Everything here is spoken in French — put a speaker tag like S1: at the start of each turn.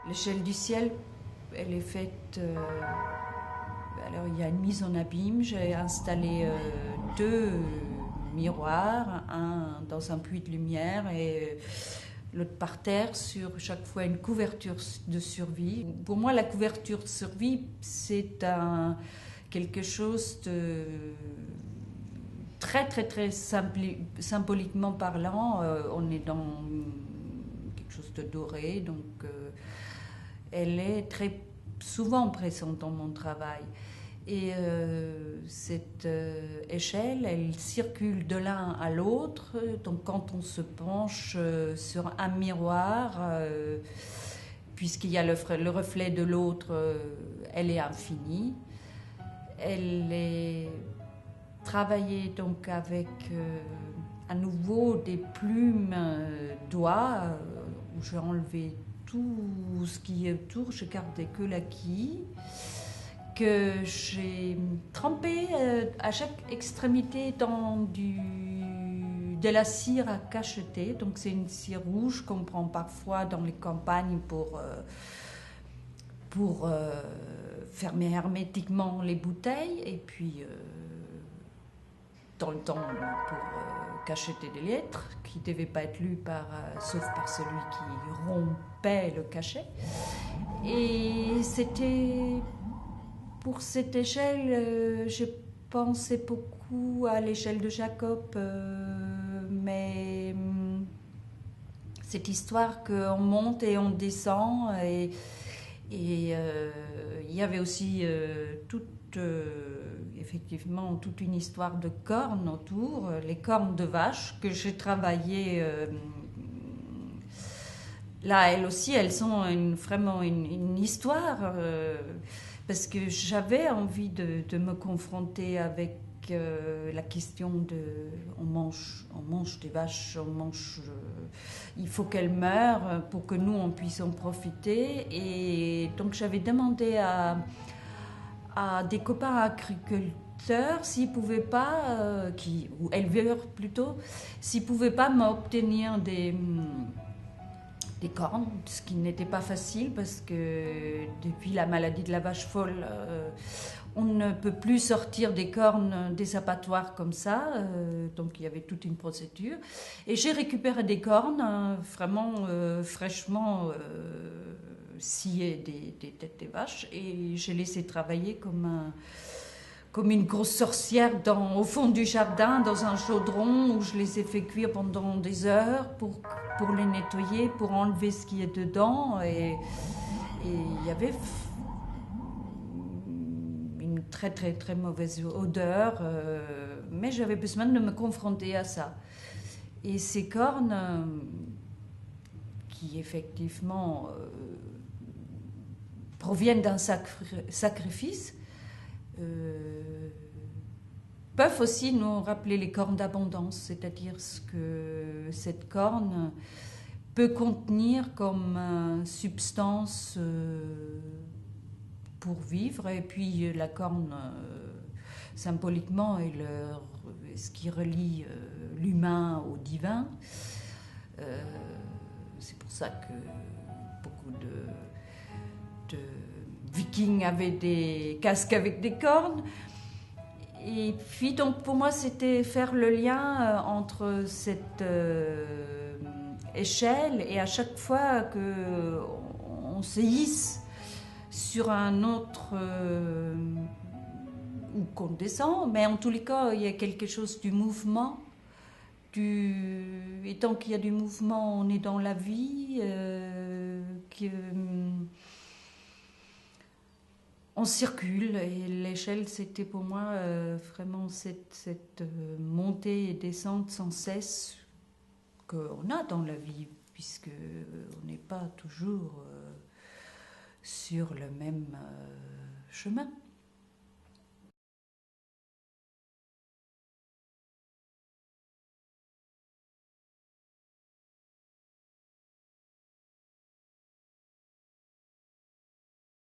S1: L'échelle du ciel, elle est faite. Alors, il y a une mise en abîme. J'ai installé deux miroirs, un dans un puits de lumière et l'autre par terre, sur chaque fois une couverture de survie. Pour moi, la couverture de survie, c'est quelque chose de très symboliquement parlant. On est dans quelque chose de doré, donc elle est très souvent présente dans mon travail. Et cette échelle, elle circule de l'un à l'autre. Donc quand on se penche sur un miroir, puisqu'il y a le reflet de l'autre, elle est infinie. Elle est travaillée donc avec à nouveau des plumes d'oie, où j'ai enlevé tout ce qui est autour, je gardais que la quille, que j'ai trempé à chaque extrémité dans de la cire à cacheter. Donc c'est une cire rouge qu'on prend parfois dans les campagnes pour fermer hermétiquement les bouteilles, et puis dans le temps pour cacheter des lettres qui ne devaient pas être lues sauf par celui qui rompait le cachet. Et c'était pour cette échelle, j'ai pensé beaucoup à l'échelle de Jacob, mais cette histoire qu'on monte et on descend, et il y avait aussi effectivement toute une histoire de cornes autour, les cornes de vache que j'ai travaillées. Là, elles aussi, elles sont vraiment une histoire, parce que j'avais envie de me confronter avec la question de on mange des vaches, il faut qu'elles meurent pour que nous on puisse en profiter. Et donc j'avais demandé à des copains agriculteurs s'ils pouvaient pas, ou éleveurs plutôt, s'ils pouvaient pas m'obtenir des cornes, ce qui n'était pas facile parce que depuis la maladie de la vache folle, on ne peut plus sortir des cornes des abattoirs comme ça, donc il y avait toute une procédure. Et j'ai récupéré des cornes vraiment fraîchement sciées des têtes des vaches, et j'ai laissé travailler comme une grosse sorcière au fond du jardin, dans un chaudron où je les ai fait cuire pendant des heures pour les nettoyer, pour enlever ce qui est dedans. Et il y avait une très mauvaise odeur, mais j'avais besoin de me confronter à ça. Et ces cornes, qui effectivement proviennent d'un sacrifice, peuvent aussi nous rappeler les cornes d'abondance, c'est-à-dire ce que cette corne peut contenir comme substance pour vivre. Et puis la corne, symboliquement, est ce qui relie l'humain au divin. C'est pour ça que beaucoup de Vikings avaient des casques avec des cornes. Et puis donc pour moi c'était faire le lien entre cette échelle, et à chaque fois qu'on se hisse sur un autre ou qu'on descend, mais en tous les cas il y a quelque chose du mouvement. Et tant qu'il y a du mouvement, on est dans la vie. On circule, et l'échelle, c'était pour moi vraiment cette montée et descente sans cesse qu'on a dans la vie, puisque on n'est pas toujours sur le même chemin.